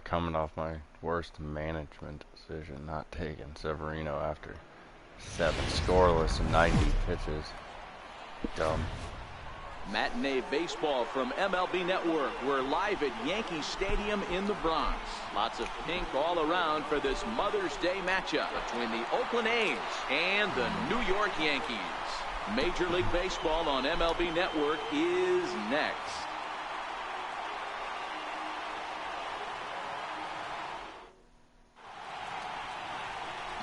Coming off my worst management decision, not taking Severino after 7 scoreless and 90 pitches. Dumb. Matinee baseball from MLB Network. We're live at Yankee Stadium in the Bronx. Lots of pink all around for this Mother's Day matchup between the Oakland A's and the New York Yankees. Major League Baseball on MLB Network is next.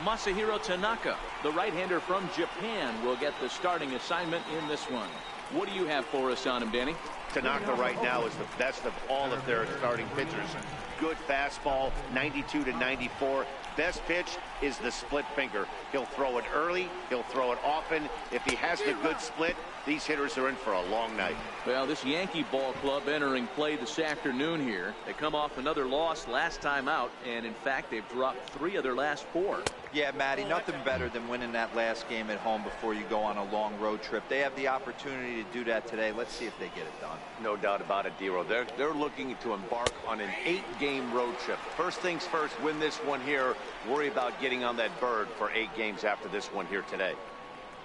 Masahiro Tanaka, the right-hander from Japan, will get the starting assignment in this one. What do you have for us on him, Danny? Tanaka right now is the best of all of their starting pitchers. Good fastball, 92 to 94. Best pitch is the split finger. He'll throw it early. He'll throw it often. If he has the good split, these hitters are in for a long night. Well, this Yankee ball club entering play this afternoon here. They come off another loss last time out, and in fact, they've dropped 3 of their last 4. Yeah, Matty, nothing better than winning that last game at home before you go on a long road trip. They have the opportunity to do that today. Let's see if they get it done. No doubt about it, Dero. They're looking to embark on an 8-game road trip. First things first, win this one here. Worry about getting on that bird for 8 games after this one here today.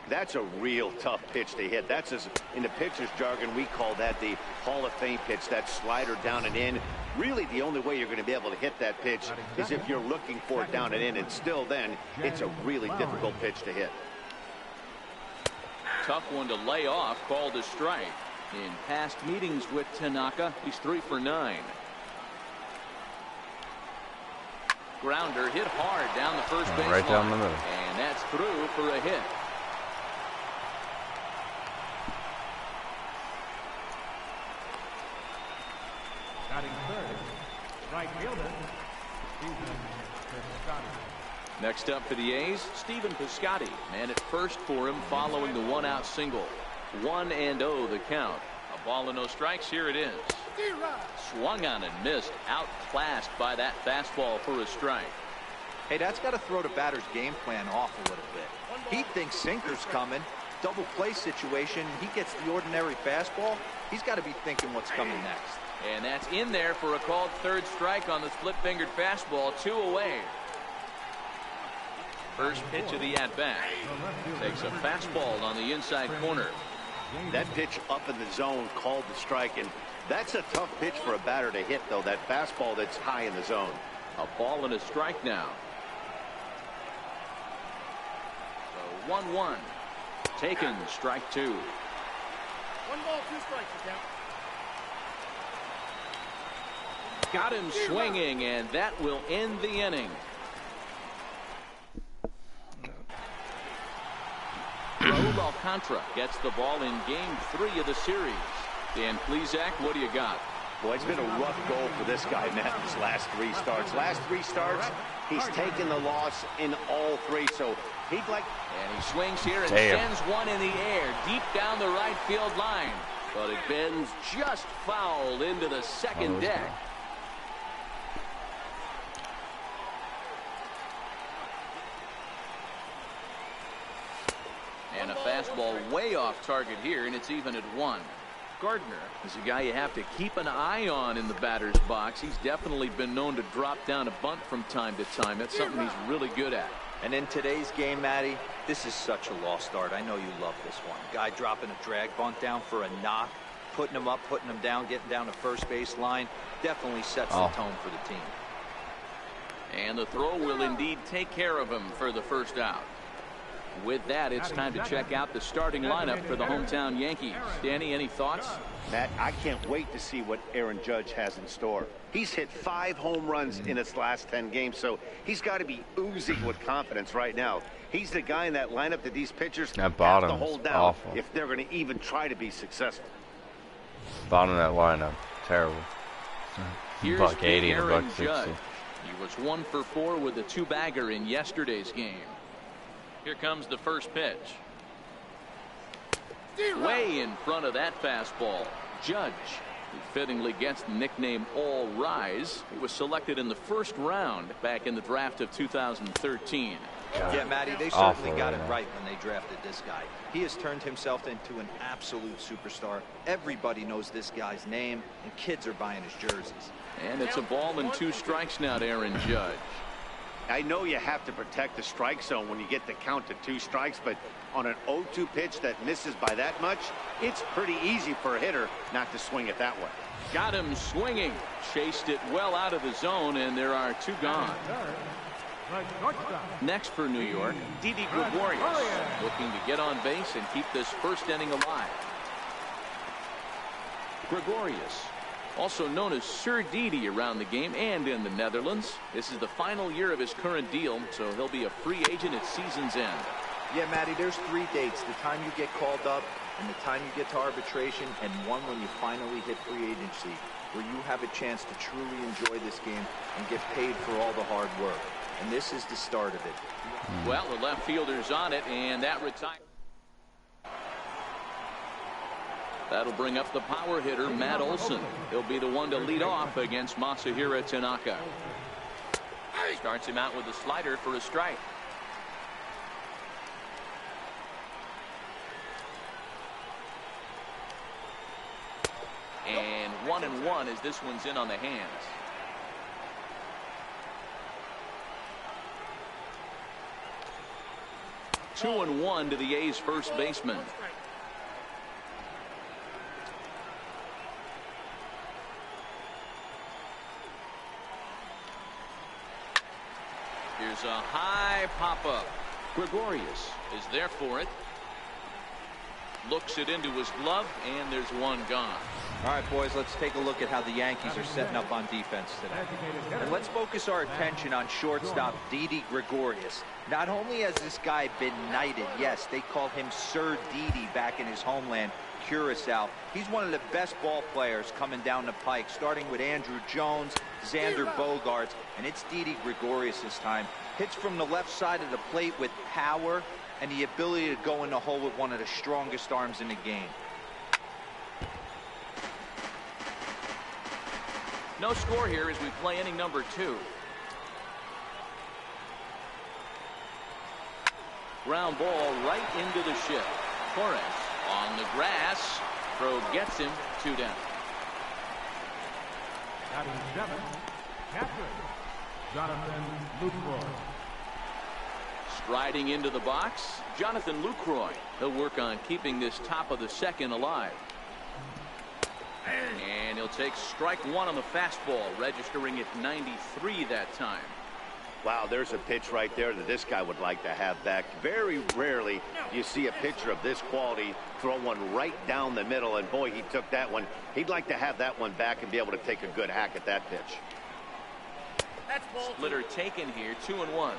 That's a real tough pitch to hit. That's, in the pitcher's jargon, we call that the Hall of Fame pitch, that slider down and in. Really, the only way you're going to be able to hit that pitch is if you're looking for it down and in, and still then, it's a really difficult pitch to hit. Tough one to lay off, called a strike. In past meetings with Tanaka, he's 3 for 9. Grounder hit hard down the first baseline. Right down the middle. And that's through for a hit. Next up for the A's, Stephen Piscotty. Man at first for him following the 1-out single. 1-0 the count. A ball and no strikes. Here it is. Swung on and missed. Outclassed by that fastball for a strike. Hey, that's got to throw the batter's game plan off a little bit. He thinks sinker's coming. Double play situation. He gets the ordinary fastball. He's got to be thinking what's coming next. And that's in there for a called third strike on the split-fingered fastball. 2 away. First pitch of the at-bat. Takes a fastball on the inside corner. That pitch up in the zone called the strike, and that's a tough pitch for a batter to hit, though, that fastball that's high in the zone. A ball and a strike now. So 1-1. Taken, strike 2. 1 ball, 2 strikes, count. Got him swinging, and that will end the inning. Raul Alcantara gets the ball in game 3 of the series. Dan Plesac, what do you got? Boy, it's been a rough goal for this guy, Matt, his last 3 starts. Last 3 starts, he's taken the loss in all 3, so he'd like... And he swings here and sends one in the air, deep down the right field line. But it bends just foul into the second deck. And a fastball way off target here, and it's even at 1. Gardner is a guy you have to keep an eye on in the batter's box. He's definitely been known to drop down a bunt from time to time. That's something he's really good at. And in today's game, Matty, this is such a lost art. I know you love this one. Guy dropping a drag bunt down for a knock, putting him up, putting him down, getting down the first base line. Definitely sets the tone for the team. And the throw will indeed take care of him for the first out. With that, it's time to check out the starting lineup for the hometown Yankees. Danny, any thoughts? Matt, I can't wait to see what Aaron Judge has in store. He's hit 5 home runs in his last 10 games, so he's got to be oozing with confidence right now. He's the guy in that lineup that these pitchers have to hold down awful. if they're going to even try to be successful. Bottom of that lineup, terrible. Here's $1.80 and Aaron $1.60. Judge. He was 1 for 4 with a 2-bagger in yesterday's game. Here comes the first pitch. Way in front of that fastball. Judge, who fittingly gets the nickname All Rise. He was selected in the first round back in the draft of 2013. God. Yeah, Matty, they certainly got it right when they drafted this guy. He has turned himself into an absolute superstar. Everybody knows this guy's name, and kids are buying his jerseys. And it's a ball and 2 strikes now to Aaron Judge. I know you have to protect the strike zone when you get the count to 2 strikes, but on an 0-2 pitch that misses by that much, it's pretty easy for a hitter not to swing it that way. Got him swinging. Chased it well out of the zone, and there are 2 gone. Next for New York, Didi Gregorius, looking to get on base and keep this first inning alive. Gregorius, also known as Sir Didi around the game and in the Netherlands. This is the final year of his current deal, so he'll be a free agent at season's end. Yeah, Matty, there's 3 dates. The time you get called up, and the time you get to arbitration, and one when you finally hit free agency, where you have a chance to truly enjoy this game and get paid for all the hard work. And this is the start of it. Well, the left fielder's on it, and that retires. That'll bring up the power hitter, Matt Olson. He'll be the one to lead off against Masahiro Tanaka. Starts him out with a slider for a strike. And 1-1 as this one's in on the hands. Two and 1 to the A's first baseman. Here's a high pop-up. Gregorius is there for it. Looks it into his glove, and there's 1 gone. All right, boys, let's take a look at how the Yankees are setting up on defense today. And let's focus our attention on shortstop Didi Gregorius. Not only has this guy been knighted, yes, they called him Sir Didi back in his homeland, Curacao. He's one of the best ball players coming down the pike, starting with Andrew Jones, Xander Bogaerts, and it's Didi Gregorius this time. Hits from the left side of the plate with power and the ability to go in the hole with one of the strongest arms in the game. No score here as we play inning number 2. Ground ball right into the shift. Torres on the grass. Throw gets him. 2 down. Batting 7, catcher, Jonathan Lucroy. Striding into the box, Jonathan Lucroy. He'll work on keeping this top of the second alive. And he'll take strike 1 on the fastball, registering at 93 that time. Wow, there's a pitch right there that this guy would like to have back. Very rarely you see a pitcher of this quality throw one right down the middle, and boy, he took that one. He'd like to have that one back and be able to take a good hack at that pitch. Splitter taken here, 2 and 1.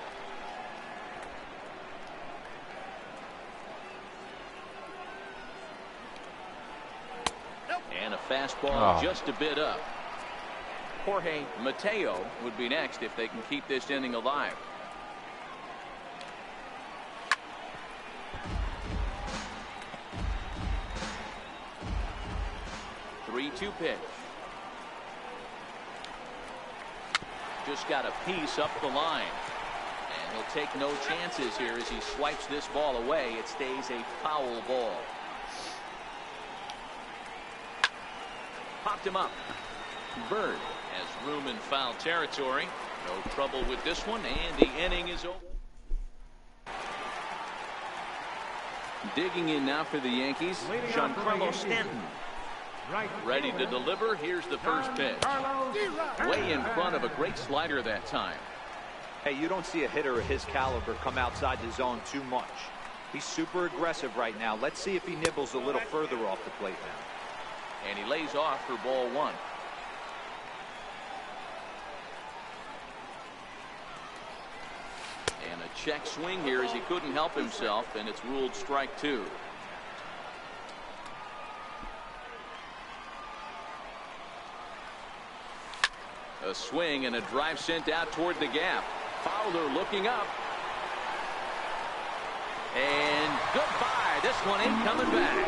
And a fastball just a bit up. Jorge Mateo would be next if they can keep this inning alive. Three-two pitch. Just got a piece up the line. And he'll take no chances here as he swipes this ball away. It stays a foul ball. Popped him up. Bird has room in foul territory. No trouble with this one, and the inning is over. Digging in now for the Yankees, Giancarlo Stanton. Ready to deliver. Here's the first pitch. Way in front of a great slider that time. Hey, you don't see a hitter of his caliber come outside the zone too much. He's super aggressive right now. Let's see if he nibbles a little further off the plate now. And he lays off for ball 1. And a check swing here as he couldn't help himself, and it's ruled strike 2. A swing and a drive sent out toward the gap. Fowler looking up. And goodbye. This one ain't coming back.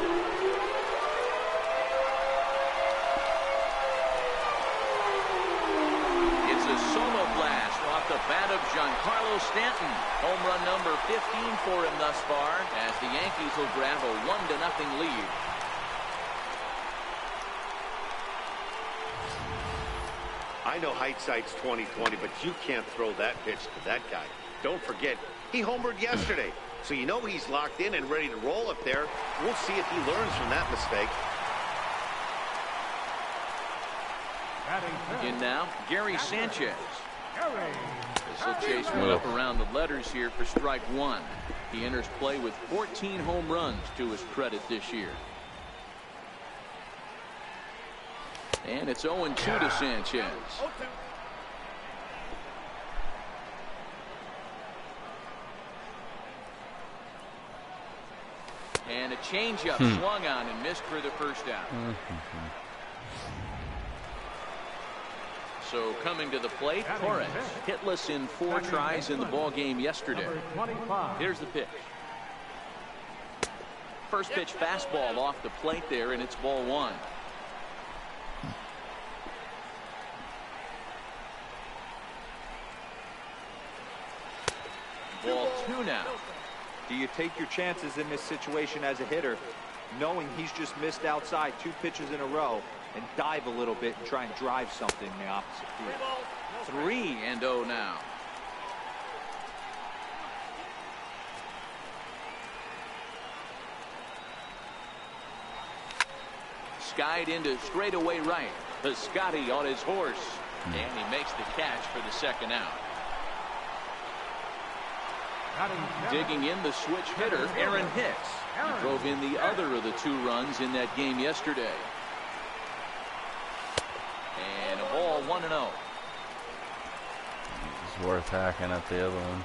It's a solo blast off the bat of Giancarlo Stanton. Home run number 15 for him thus far, as the Yankees will grab a 1-0 lead. I know hindsight's 20/20, but you can't throw that pitch to that guy. Don't forget, he homered yesterday, so you know he's locked in and ready to roll up there. We'll see if he learns from that mistake. In now, Gary Sanchez. This will chase one up around the letters here for strike one. He enters play with 14 home runs to his credit this year. And it's 0-2 to Sanchez. And a changeup swung on and missed for the first out. So coming to the plate, Torres, hitless in 4 tries in the ball game yesterday. Here's the pitch. First pitch fastball off the plate there, and it's ball 1. Ball 2 now. Do you take your chances in this situation as a hitter, knowing he's just missed outside 2 pitches in a row, and dive a little bit and try and drive something in the opposite field? 3-0 now. Skied into straightaway right. Piscotty on his horse, and he makes the catch for the second out. Digging in the switch hitter, Aaron Hicks. He drove in the other of the 2 runs in that game yesterday. And a ball 1-0. It's worth hacking at the other one.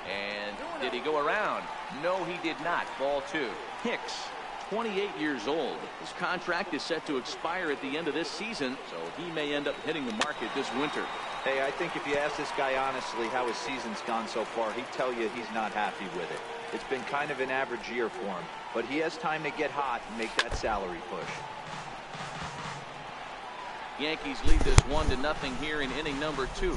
And did he go around? No, he did not. Ball 2. Hicks, 28 years old. His contract is set to expire at the end of this season, so he may end up hitting the market this winter. Hey, I think if you ask this guy honestly how his season's gone so far, he'd tell you he's not happy with it. It's been kind of an average year for him, but he has time to get hot and make that salary push. Yankees lead this 1-0 here in inning number 2.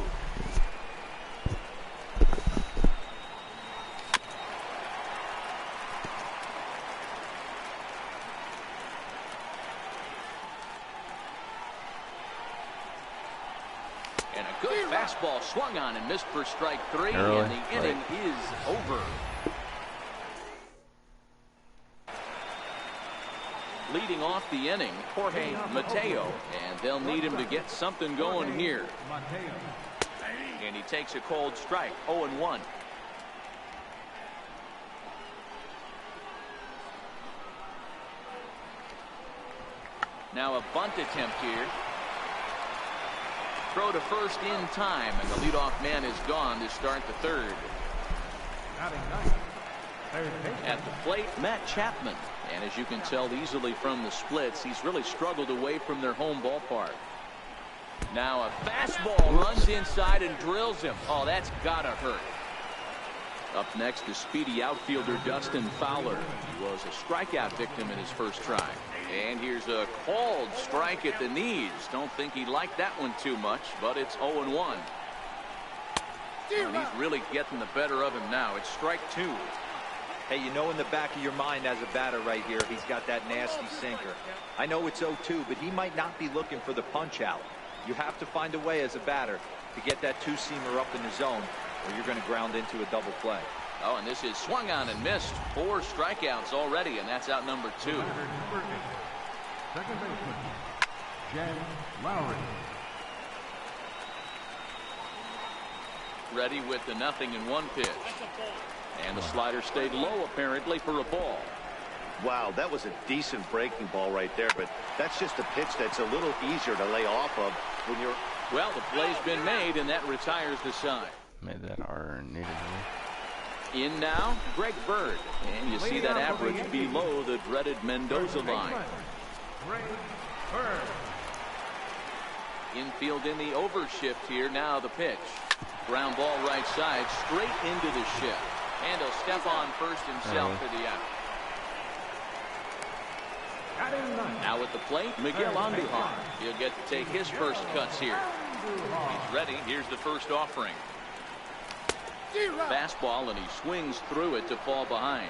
And a good fastball swung on and missed for strike 3, and the inning is over. Leading off the inning, Jorge Mateo, and they'll need him to get something going here. And he takes a cold strike, 0-1. Now a bunt attempt here. Throw to first in time, and the leadoff man is gone to start the third. At the plate, Matt Chapman. And as you can tell easily from the splits, he's really struggled away from their home ballpark. Now a fastball runs inside and drills him. Oh, that's gotta hurt. Up next is speedy outfielder Dustin Fowler. He was a strikeout victim in his first try. And here's a called strike at the knees. Don't think he liked that one too much, but it's 0-1. And he's really getting the better of him now. It's strike 2. Hey, you know in the back of your mind as a batter right here, he's got that nasty sinker. I know it's 0-2, but he might not be looking for the punch out. You have to find a way as a batter to get that 2-seamer up in the zone, or you're going to ground into a double play. Oh, and this is swung on and missed. 4 strikeouts already, and that's out number 2. Second baseman, Jan Lowry. Ready with the 0-1 pitch. And the slider stayed low apparently for a ball. Wow, that was a decent breaking ball right there, but that's just a pitch that's a little easier to lay off of when you're... Well, the play's been made, and that retires the side. Made that harder than needed to. In now, Greg Bird. And you see that average below the dreaded Mendoza line. Greg Bird. Infield in the overshift here. Now the pitch. Ground ball right side, straight into the shift. And he'll step on first himself for the out. Batting ninth. Now at the plate, Miguel Andujar. He'll get to take his first cuts here. He's ready. Here's the first offering. Fastball, and he swings through it to fall behind.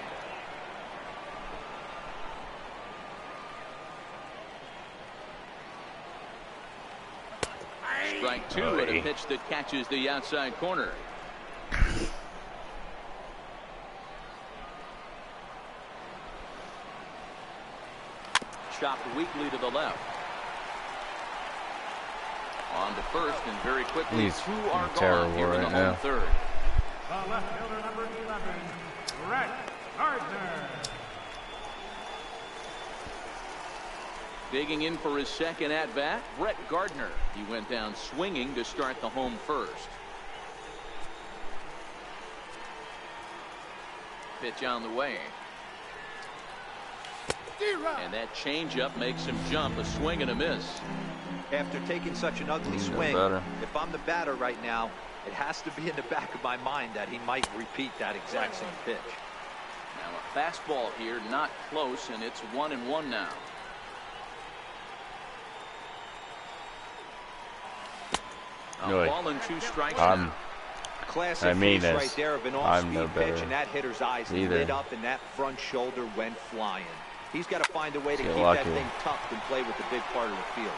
Strike two at a pitch that catches the outside corner. Chopped weakly to the left. On to first, and very quickly He's two are terrible gone here in the right home now. third. The left fielder, number 11, Brett Gardner. Digging in for his second at-bat, Brett Gardner. He went down swinging to start the home first. Pitch on the way. And that changeup makes him jump. A swing and a miss. After taking such an ugly swing, if I'm the batter right now, it has to be in the back of my mind that he might repeat that exact same pitch. Now a fastball here, not close, and it's 1-1 now. A ball and two strikes now. Classic case right there of an off-speed pitch, and that hitter's eyes lit up and that front shoulder went flying. He's got to find a way to keep that thing tucked and play with the big part of the field.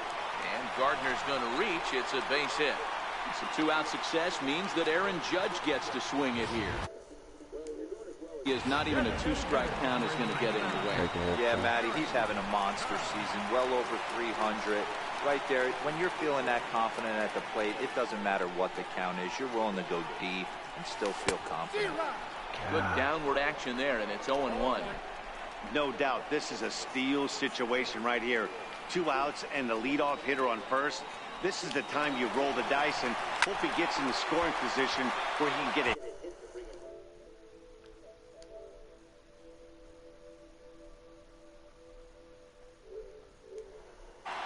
And Gardner's going to reach. It's a base hit. So two-out success means that Aaron Judge gets to swing it here. He is not even a two-strike count is going to get in the way. Yeah, Matty, he's having a monster season, well over 300. Right there, when you're feeling that confident at the plate, it doesn't matter what the count is. You're willing to go deep and still feel confident. Good downward action there, and it's 0-1. No doubt, this is a steal situation right here. 2 outs and the leadoff hitter on first. This is the time you roll the dice and hope he gets in the scoring position where he can get it.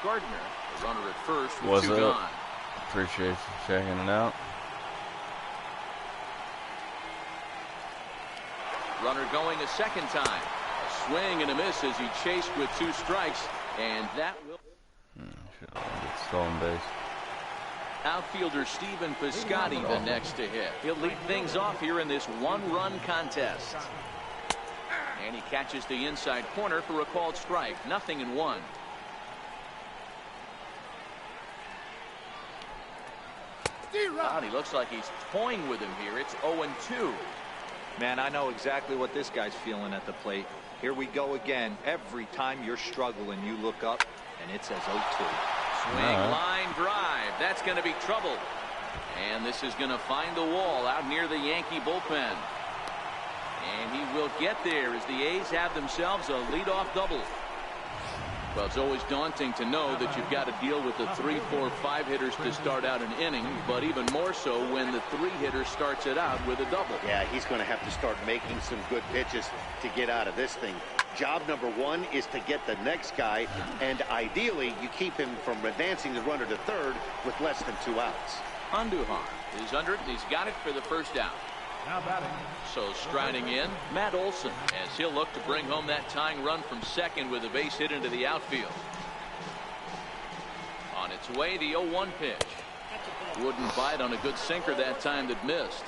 Gardner, the runner at first with two gone. Appreciate you checking it out. Runner going a second time. A swing and a miss as he chased with 2 strikes, and that will. Should get stolen base. Outfielder Stephen Piscotty the next to hit. He'll lead things off here in this one-run contest. And he catches the inside corner for a called strike. 0-1. He looks like he's toying with him here. It's 0-2. Man, I know exactly what this guy's feeling at the plate. Here we go again. Every time you're struggling, you look up, and it says 0-2. Swing, line drive. That's going to be trouble. And this is going to find the wall out near the Yankee bullpen. And he will get there as the A's have themselves a leadoff double. Well, it's always daunting to know that you've got to deal with the 3, 4, 5 hitters to start out an inning, but even more so when the 3 hitter starts it out with a double. Yeah, he's going to have to start making some good pitches to get out of this thing. Job number 1 is to get the next guy, and ideally you keep him from advancing the runner to third with less than 2 outs. Andujar is under it, and he's got it for the first out. Now batting. So striding in, Matt Olson, as he'll look to bring home that tying run from second with a base hit into the outfield. On its way, the 0-1 pitch. Wouldn't bite on a good sinker that time that missed.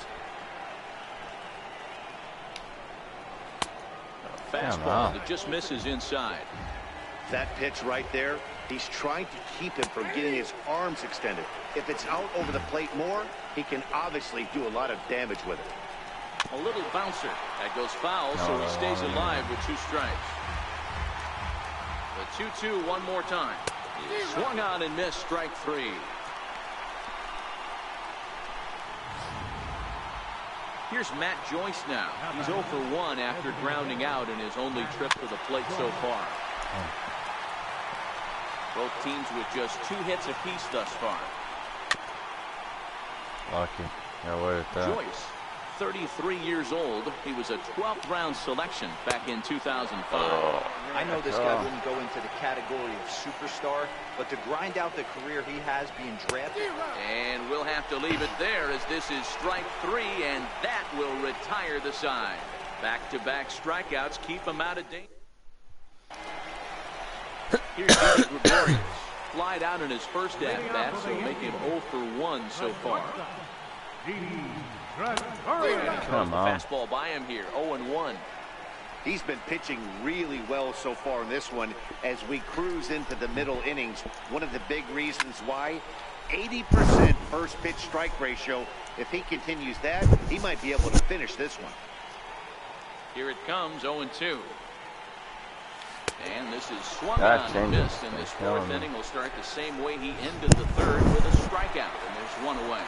A fastball that just misses inside. That pitch right there, he's trying to keep him from getting his arms extended. If it's out over the plate more, he can obviously do a lot of damage with it. A little bouncer that goes foul, so he stays alive with 2 strikes. The 2-2 one more time. He swung on and missed, strike 3. Here's Matt Joyce now. He's 0 for 1 after grounding out in his only trip to the plate so far. Both teams with just 2 hits apiece thus far. Lucky. Yeah, wait at that. Joyce, 33 years old. He was a 12th round selection back in 2005. I know this guy wouldn't go into the category of superstar, but to grind out the career he has being drafted. And we'll have to leave it there as this is strike 3, and that will retire the side. Back-to-back strikeouts keep him out of danger. Here's Didi Gregorius. Flied out in his first at-bat, so make him 0 for 1 so far. Come on. Fastball by him here, 0-1. He's been pitching really well so far in this one as we cruise into the middle innings. One of the big reasons why, 80% first pitch strike ratio. If he continues that, he might be able to finish this one. Here it comes, 0-2. And this is swung on and missed, and this fourth inning will start the same way he ended the third with a strikeout, and there's one away.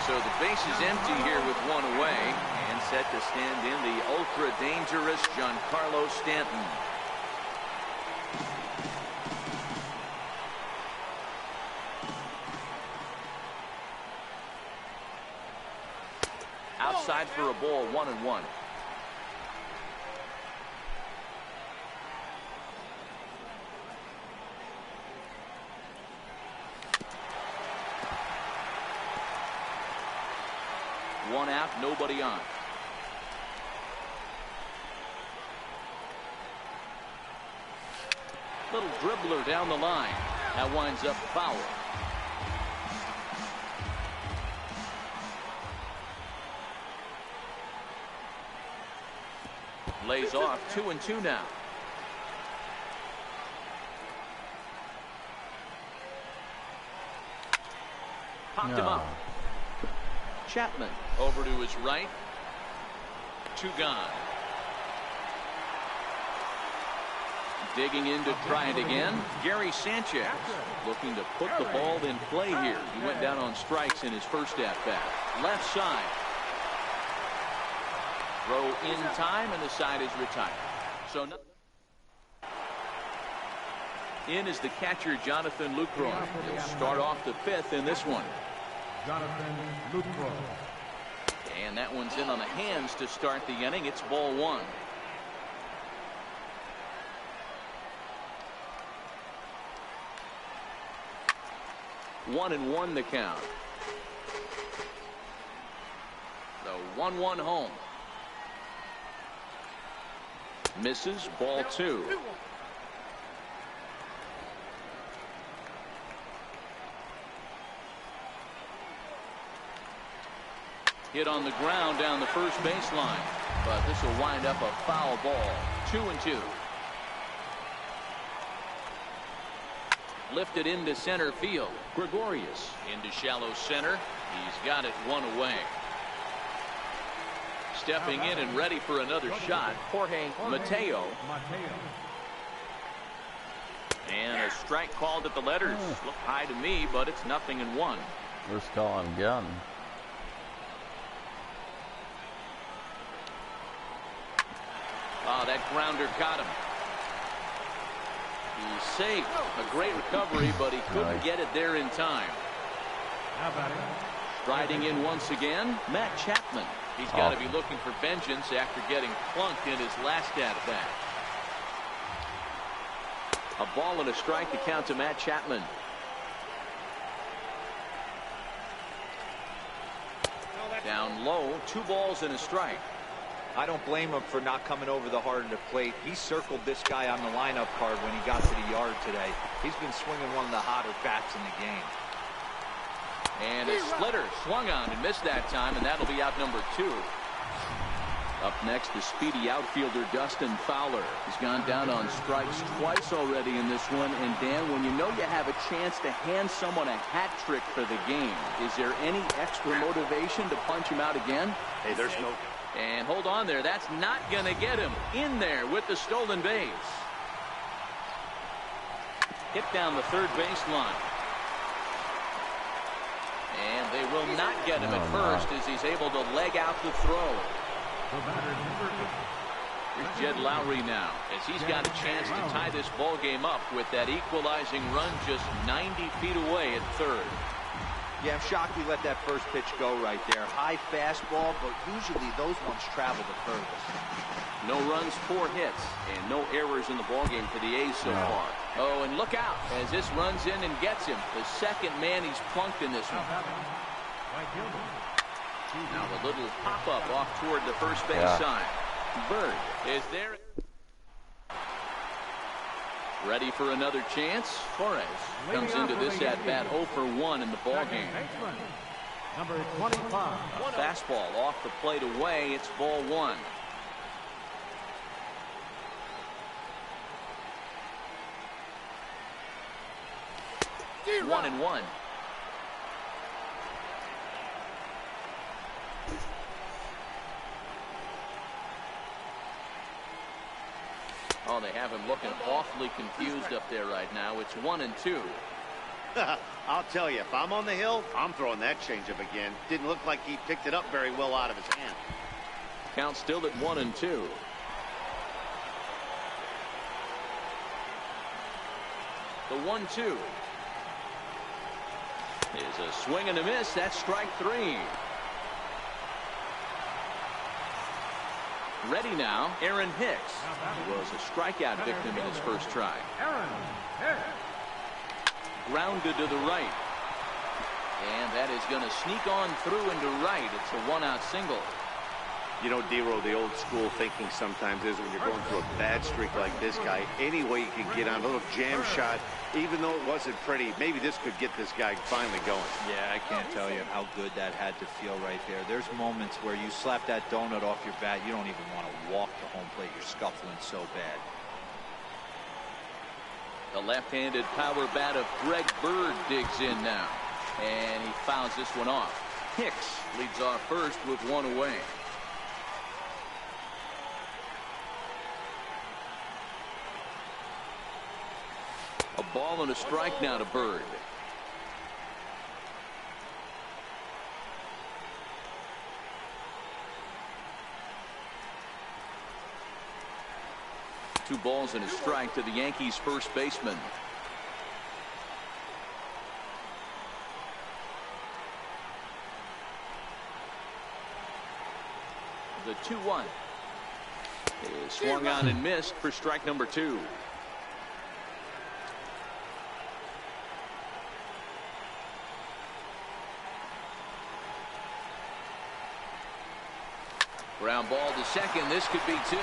So the base is empty here with one away, and set to stand in the ultra-dangerous Giancarlo Stanton. Outside for a ball, 1-1. One out, nobody on. Little dribbler down the line. That winds up foul. Lays off, 2-2 now. Popped him up. Chapman over to his right. 2 gone. Digging in to try it again. Gary Sanchez looking to put the ball in play here. He went down on strikes in his first at-bat. Left side. Throw in time, and the side is retired. So in is the catcher, Jonathan Lucroy. He'll start off the 5th in this one. Jonathan Lucroy. And that one's in on the hands to start the inning. It's ball 1. One and 1 the count. The 1-1 home. Misses, ball 2. Hit on the ground down the first baseline, but this will wind up a foul ball. 2-2. Lifted into center field. Gregorius into shallow center. He's got it 1 away. Stepping in and ready for another shot, Jorge Mateo. And a strike called at the letters. Look high to me, but it's 0-1. First call on gun. Oh, that grounder got him. He's safe. A great recovery, but he couldn't get it there in time. Striding in once again, Matt Chapman. He's got to be looking for vengeance after getting plunked in his last at-bat. A ball and a strike to count to Matt Chapman. Down low, 2 balls and a strike. I don't blame him for not coming over the heart of the plate. He circled this guy on the lineup card when he got to the yard today. He's been swinging one of the hotter bats in the game. And a splitter swung on and missed that time, and that'll be out number 2. Up next, the speedy outfielder Dustin Fowler. He's gone down on strikes twice already in this one. And Dan, when you know you have a chance to hand someone a hat trick for the game, is there any extra motivation to punch him out again? Hey, there's no... And hold on there. That's not going to get him in there with the stolen base. Hit down the third baseline. And they will not get him at first as he's able to leg out the throw. Here's Jed Lowry now as he's got a chance to tie this ball game up with that equalizing run just 90 feet away at third. Yeah, I'm shocked we let that first pitch go right there. High fastball, but usually those ones travel the furthest. No runs, 4 hits, and no errors in the ballgame for the A's so far. Oh, and look out as this runs in and gets him. The second man he's plunked in this one. Now the little pop-up off toward the first base side. Bird is there. Ready for another chance. Torres comes into this at bat 0 for 1 in the ball game. Number 25. A fastball off the plate away. It's ball 1. One and one. Oh, they have him looking awfully confused up there right now. It's 1 and 2. I'll tell you, if I'm on the hill, I'm throwing that changeup again. Didn't look like he picked it up very well out of his hand. Count still at 1 and 2. The 1-2 is a swing and a miss. That's strike 3. Ready now, Aaron Hicks. He was a strikeout victim in his first try. Aaron Hicks. Grounded to the right. And that is going to sneak on through into right. It's a 1-out single. You know, D-Row, the old school thinking sometimes is when you're going through a bad streak like this guy, any way you can get on a little jam shot, even though it wasn't pretty, maybe this could get this guy finally going. Yeah, I can't tell you how good that had to feel right there. There's moments where you slap that donut off your bat, you don't even want to walk to home plate. You're scuffling so bad. The left-handed power bat of Greg Bird digs in now. And he fouls this one off. Hicks leads off first with 1 away. A ball and a strike now to Bird. Two balls and a strike to the Yankees first baseman. The 2-1 is swung on and missed for strike number 2. Ground ball to second. This could be 2.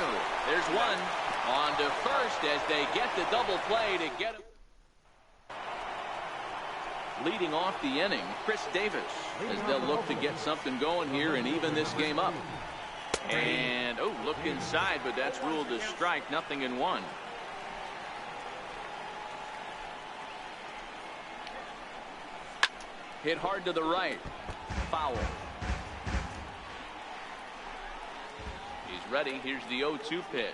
There's 1. On to first as they get the double play to get him. Leading off the inning, Chris Davis, as they'll look to get something going here and even this game up. And, oh, look inside, but that's ruled a strike. 0-1. Hit hard to the right. Foul. He's ready. Here's the 0-2 pitch.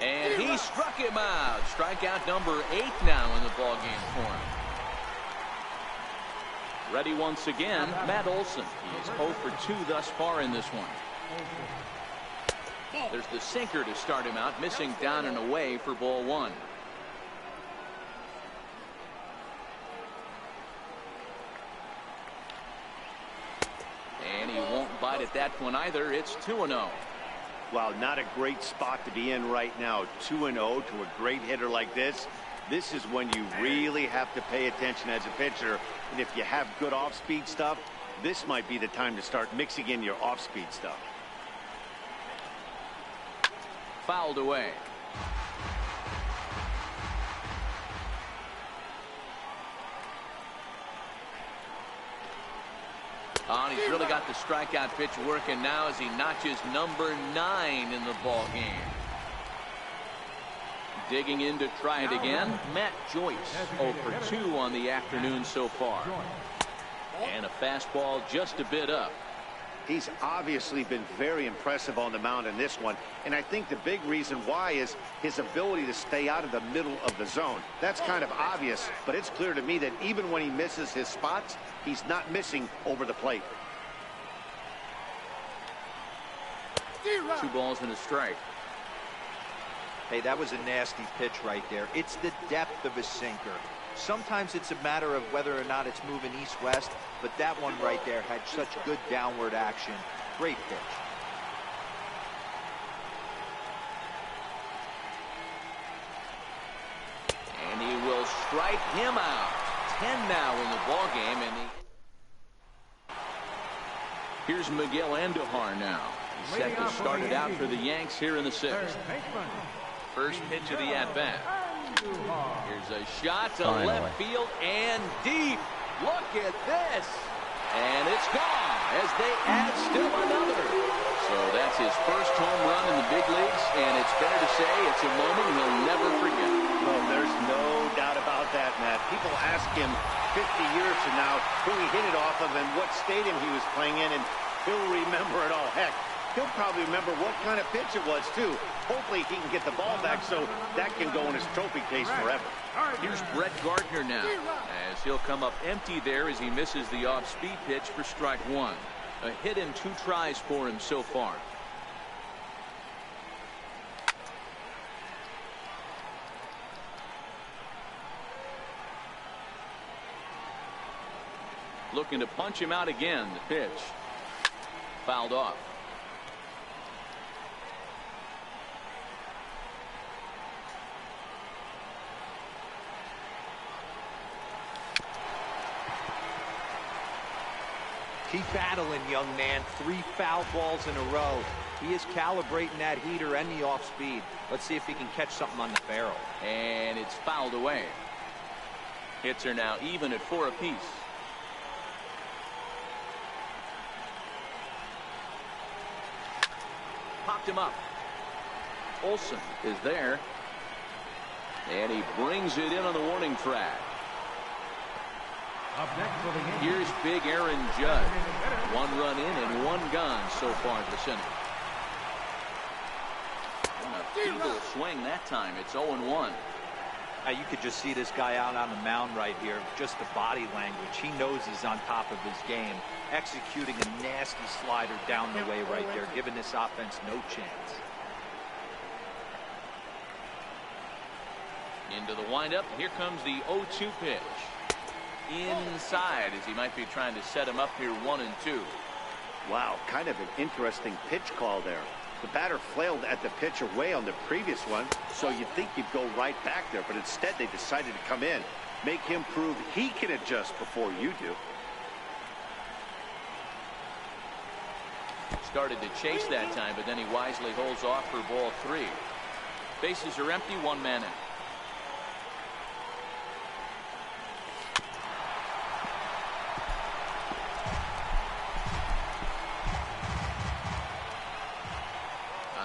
And he struck him out. Strikeout number 8 now in the ballgame for him. Ready once again, Matt Olson. He is 0 for 2 thus far in this one. There's the sinker to start him out, missing down and away for ball 1. And he won't bite at that one either. It's 2-0. Wow, not a great spot to be in right now. 2-0 to a great hitter like this. This is when you really have to pay attention as a pitcher. And if you have good off-speed stuff, this might be the time to start mixing in your off-speed stuff. Fouled away. Oh, and he's really got the strikeout pitch working now as he notches number 9 in the ball game. Digging in to try it again, Matt Joyce, 0 for 2 on the afternoon so far. And a fastball just a bit up. He's obviously been very impressive on the mound in this one, and I think the big reason why is his ability to stay out of the middle of the zone. That's kind of obvious, but it's clear to me that even when he misses his spots, he's not missing over the plate. 2 balls and a strike. Hey, that was a nasty pitch right there. It's the depth of his sinker. Sometimes it's a matter of whether or not it's moving east-west, but that one right there had such good downward action. Great pitch. And he will strike him out. 10 now in the ball game, and here's Miguel Andujar now. He's set to start it out for the Yanks here in the 6th. First pitch of the at-bat. Here's a shot to Finally. left field and deep. Look at this. And it's gone as they add still another. So that's his first home run in the big leagues, and it's fair to say it's a moment he'll never forget. Well, there's no doubt about that, Matt. People ask him 50 years from now who he hit it off of and what stadium he was playing in, and he'll remember it all. Heck, he'll probably remember what kind of pitch it was, too. Hopefully he can get the ball back so that can go in his trophy case forever. Here's Brett Gardner now, as he'll come up empty there as he misses the off-speed pitch for strike one. A hit in 2 tries for him so far. Looking to punch him out again. The pitch fouled off. Keep battling, young man. 3 foul balls in a row. He is calibrating that heater and the off speed. Let's see if he can catch something on the barrel. And it's fouled away. Hits are now even at 4 apiece. Popped him up. Olsen is there. And he brings it in on the warning track. Up next for the Yankees. Here's big Aaron Judge. 1 run in and 1 gone so far this inning. And a feeble swing that time. It's 0-1. Now you could just see this guy out on the mound right here. Just the body language. He knows he's on top of his game. Executing a nasty slider down the way right there, giving this offense no chance. Into the windup. Here comes the 0-2 pitch. Inside as he might be trying to set him up here 1-2. Wow, kind of an interesting pitch call there. The batter flailed at the pitch away on the previous one, so you'd think he'd go right back there, but instead they decided to come in, make him prove he can adjust before you do. Started to chase that time, but then he wisely holds off for ball 3. Bases are empty, 1 man out.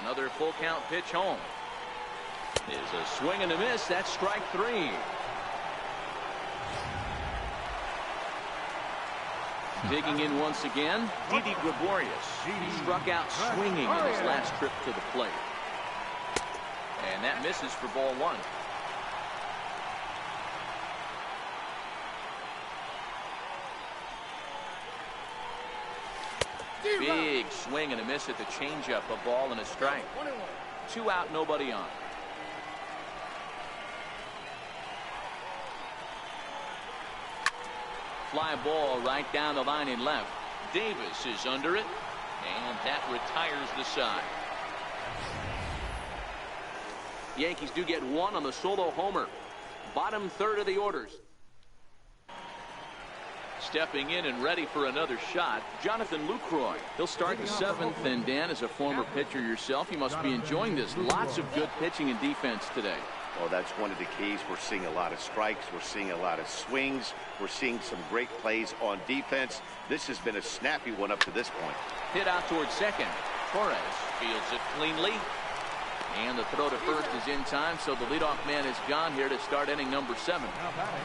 Another full count pitch home. Is a swing and a miss. That's strike 3. Digging in once again, Didi Gregorius. He struck out swinging in his last trip to the plate. And that misses for ball 1. Big swing and a miss at the changeup. A ball and a strike. 2 out, nobody on. Fly ball right down the line in left. Davis is under it, and that retires the side. Yankees do get 1 on the solo homer. Bottom third of the orders. Stepping in and ready for another shot, Jonathan Lucroy. He'll start the 7th, and Dan, as a former pitcher yourself, you must be enjoying this. Lots of good pitching and defense today. Well, that's one of the keys. We're seeing a lot of strikes. We're seeing a lot of swings. We're seeing some great plays on defense. This has been a snappy one up to this point. Hit out towards second. Torres fields it cleanly. And the throw to first is in time, so the leadoff man is gone here to start inning number 7. Now batting,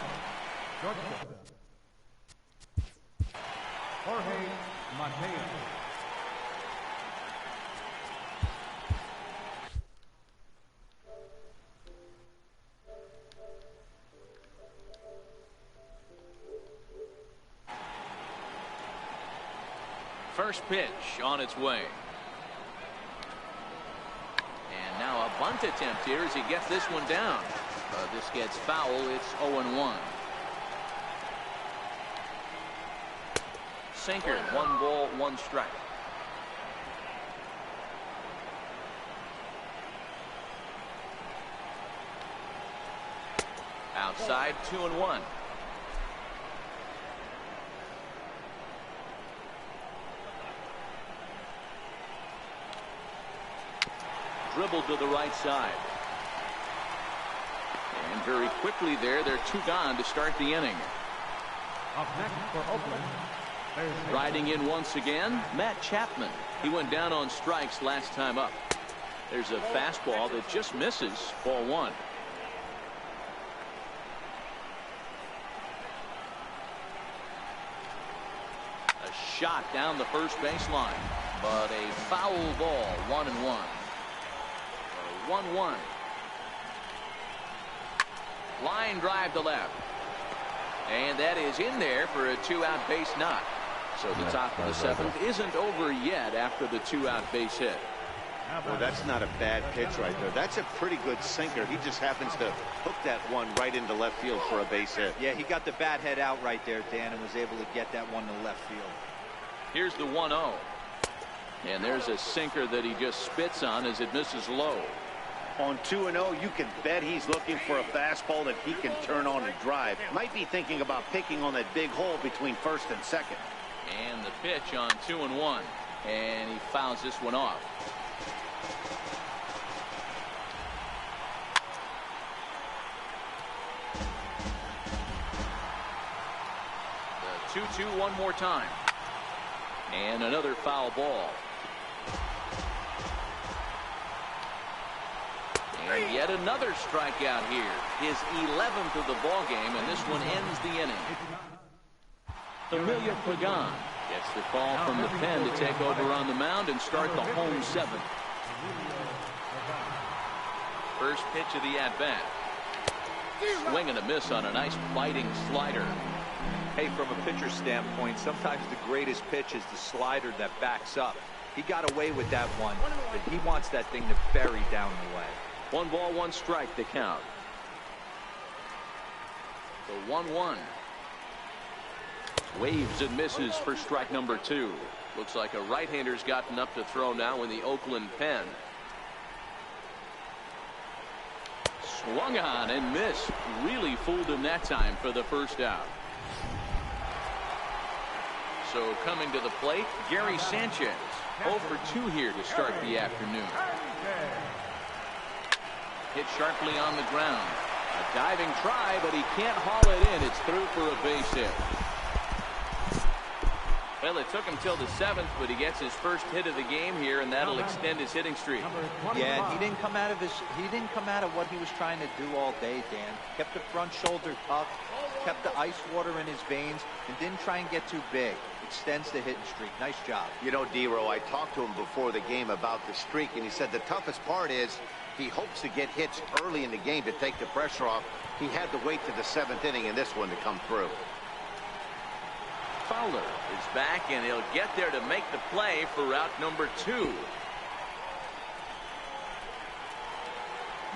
shortstop, Jorge Mateo. First pitch on its way. And now a bunt attempt here as he gets this one down. This gets foul. It's 0-1. Sinker, 1 ball, 1 strike. Outside, 2-1. Dribbled to the right side. very quickly there. They're 2 gone to start the inning. Up next for Oakland, there's Riding in once again, Matt Chapman. He went down on strikes last time up. There's a fastball that just misses, ball 1. A shot down the first baseline, but a foul ball, 1-1. 1-1. Line drive to left. And that is in there for a 2-out base knock. So the top of the 7th isn't over yet after the 2-out base hit. Well, that's not a bad pitch right there. That's a pretty good sinker. He just happens to hook that one right into left field for a base hit. Yeah, he got the bat head out right there, Dan, and was able to get that one to left field. Here's the 1-0. And there's a sinker that he just spits on as it misses low. On 2-0, you can bet he's looking for a fastball that he can turn on and drive. Might be thinking about picking on that big hole between first and second. And the pitch on 2-1. And he fouls this one off. The 2-2 one more time. And another foul ball. And yet another strikeout here. His 11th of the ball game, and this one ends the inning. Emilio Pagan gets the call from the pen to take over on the mound and start the home 7th. First pitch of the at-bat. Swing and a miss on a nice biting slider. Hey, from a pitcher's standpoint, sometimes the greatest pitch is the slider that backs up. He got away with that one, but he wants that thing to bury down the way. 1 ball, 1 strike to count. The 1-1. Waves and misses for strike number 2. Looks like a right-hander's gotten up to throw now in the Oakland pen. Swung on and missed. Really fooled him that time for the first out. So coming to the plate, Gary Sanchez. 0 for 2 here to start the afternoon. Hit sharply on the ground. A diving try, but he can't haul it in. It's through for a base hit. Well, it took him till the 7th, but he gets his first hit of the game here, and that'll extend his hitting streak. Yeah, and he didn't come out of what he was trying to do all day, Dan. Kept the front shoulder tucked, kept the ice water in his veins, and didn't try and get too big. Extends the hitting streak. Nice job. You know, D-Row, I talked to him before the game about the streak, and he said the toughest part is he hopes to get hits early in the game to take the pressure off. He had to wait to the 7th inning in this one to come through. Fowler is back, and he'll get there to make the play for route number 2.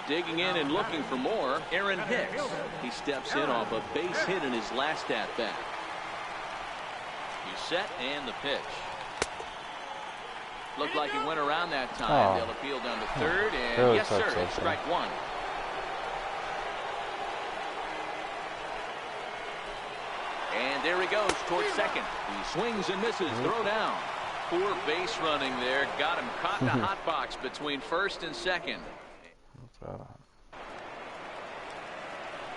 Digging in and looking for more, Aaron Hicks. He steps in off a base hit in his last at-bat. He's set, and the pitch. Looked like it went around that time. They'll appeal down to third, and really yes, sir, so it's strike 1. And there he goes towards second. He swings and misses. Throw down. Poor base running there. Got him caught in the hot box between first and second.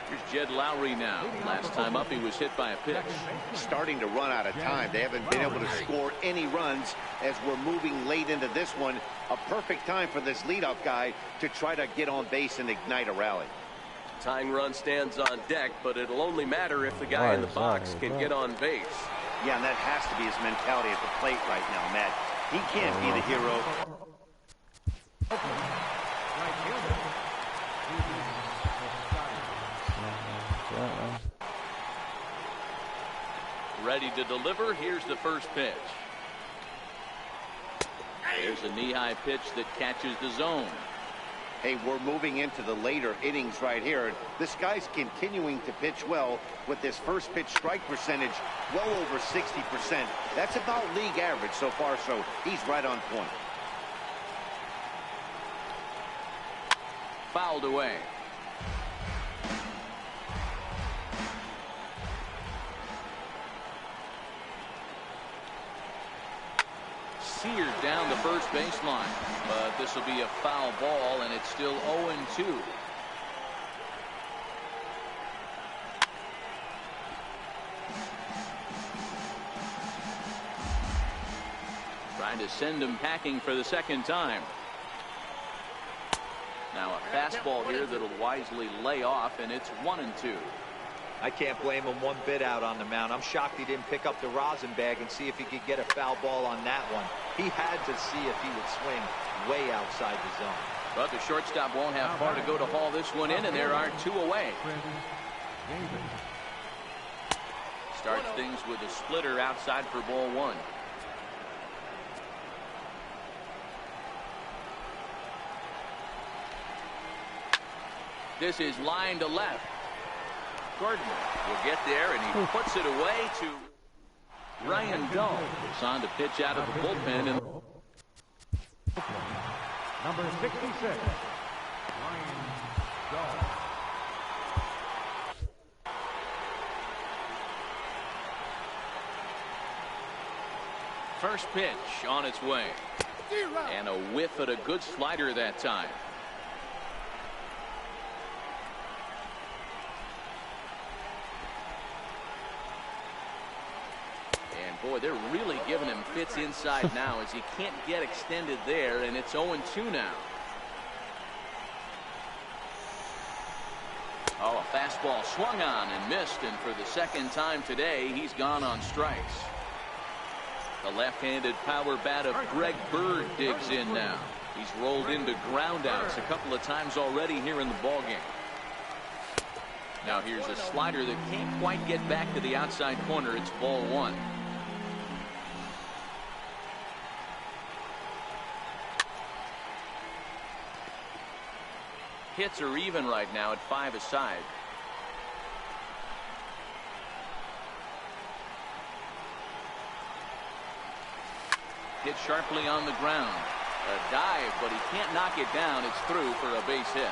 Here's Jed Lowry now. Last time up, he was hit by a pitch. Starting to run out of time. They haven't been able to score any runs as we're moving late into this one. A perfect time for this leadoff guy to try to get on base and ignite a rally. Tying run stands on deck, but it'll only matter if the guy in the box can get on base. Yeah, and that has to be his mentality at the plate right now, Matt. He can't be the hero. Ready to deliver. Here's the first pitch. There's a knee-high pitch that catches the zone. Hey, we're moving into the later innings right here. This guy's continuing to pitch well with this first pitch strike percentage well over 60%. That's about league average so far, so he's right on point. Fouled away. Seared down the first baseline, but this will be a foul ball, and it's still 0-2. Trying to send him packing for the second time. Now a fastball here that'll wisely lay off, and it's 1-2. I can't blame him one bit out on the mound. I'm shocked he didn't pick up the rosin bag and see if he could get a foul ball on that one. He had to see if he would swing way outside the zone. But the shortstop won't have far to go to haul this one in, and there are 2 away. Starts things with a splitter outside for ball 1. This is line to left. Gardner will get there, and he puts it away to Ryan Dull. It's on to pitch out of the bullpen. And Number 66, Ryan Dull. first pitch on its way. And a whiff at a good slider that time. Boy, they're really giving him fits inside now as he can't get extended there, and it's 0-2 now. Oh, a fastball swung on and missed, and for the second time today, he's gone on strikes. The left-handed power bat of Greg Bird digs in now. He's rolled into groundouts a couple of times already here in the ballgame. Now here's a slider that can't quite get back to the outside corner. It's ball 1. Hits are even right now at 5 aside. Hit sharply on the ground. A dive, but he can't knock it down. It's through for a base hit.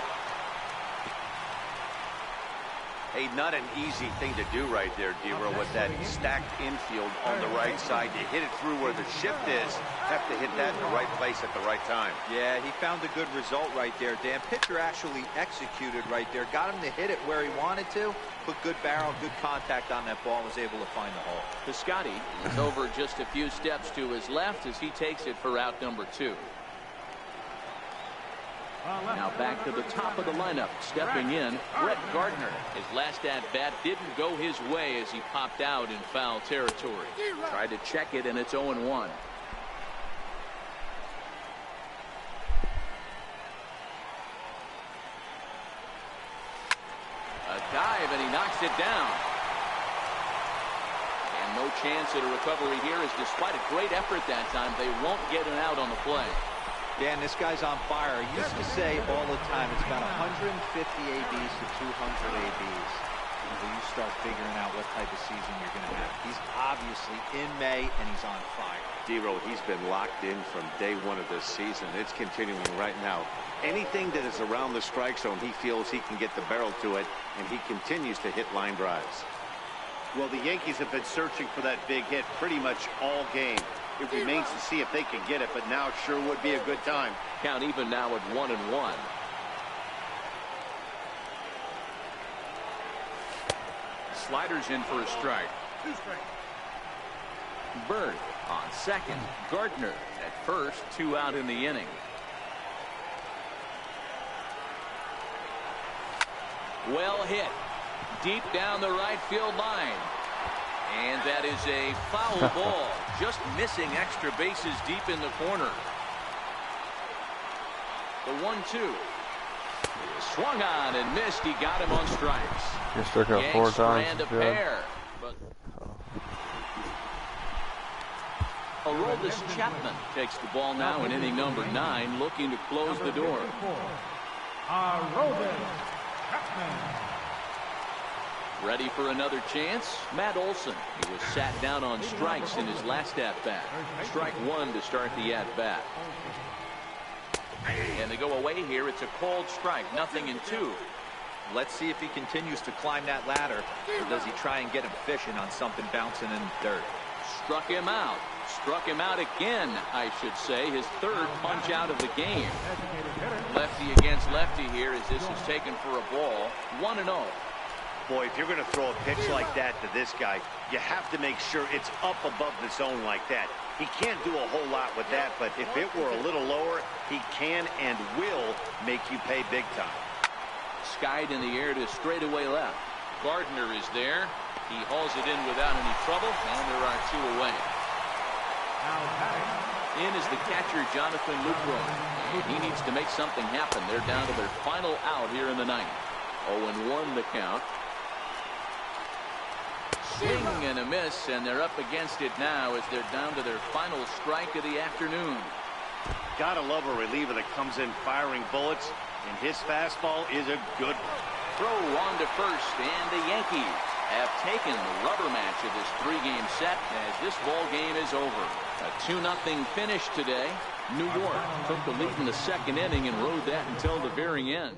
Hey, not an easy thing to do right there, D-Row, with that stacked infield on the right side. You hit it through where the shift is. Have to hit that in the right place at the right time. Yeah, he found a good result right there, Dan. Pitcher actually executed right there. Got him to hit it where he wanted to. Put good barrel, good contact on that ball. Was able to find the hole. Piscotty is over just a few steps to his left as he takes it for out number 2. Now back to the top of the lineup. Stepping in, Brett Gardner. His last at-bat didn't go his way as he popped out in foul territory. Tried to check it, and it's 0-1. A dive, and he knocks it down. And no chance at a recovery here, as despite a great effort that time, they won't get an out on the play. Dan, this guy's on fire. I used to say all the time it's about 150 ABs to 200 ABs until you start figuring out what type of season you're going to have. He's obviously in May, and he's on fire. D-Row, he's been locked in from day 1 of this season. It's continuing right now. Anything that is around the strike zone, he feels he can get the barrel to it, and he continues to hit line drives. Well, the Yankees have been searching for that big hit pretty much all game. It remains to see if they can get it, but now sure would be a good time. Count even now at 1-1. Sliders in for a strike. 2 strikes. Bird on second. Gardner at first. 2 out in the inning. Well hit. Deep down the right field line. And that is a foul ball. Just missing extra bases deep in the corner. The 1-2. Swung on and missed. He got him on strikes. He struck out 4 times. And a pair. But Aroldis Chapman takes the ball now in inning number 9, looking to close the door. Aroldis Chapman. Ready for another chance? Matt Olson. He was sat down on strikes in his last at-bat. Strike 1 to start the at-bat. And they go away here. It's a called strike. 0-2. Let's see if he continues to climb that ladder, or does he try and get him fishing on something bouncing in the dirt. Struck him out. Struck him out again, I should say. His 3rd punch out of the game. Lefty against lefty here as this is taken for a ball. 1-0. Boy, if you're going to throw a pitch like that to this guy, you have to make sure it's up above the zone like that. He can't do a whole lot with that, but if it were a little lower, he can and will make you pay big time. Skied in the air to straightaway left. Gardner is there. He hauls it in without any trouble, and there are 2 away. In is the catcher, Jonathan Lucroy. He needs to make something happen. They're down to their final out here in the 9th. 0-1 the count. Swing and a miss, and they're up against it now as they're down to their final strike of the afternoon. Gotta love a reliever that comes in firing bullets, and his fastball is a good one. Throw on to first, and the Yankees have taken the rubber match of this 3-game set as this ball game is over. A 2-0 finish today. New York took the lead in the 2nd inning and rode that until the very end.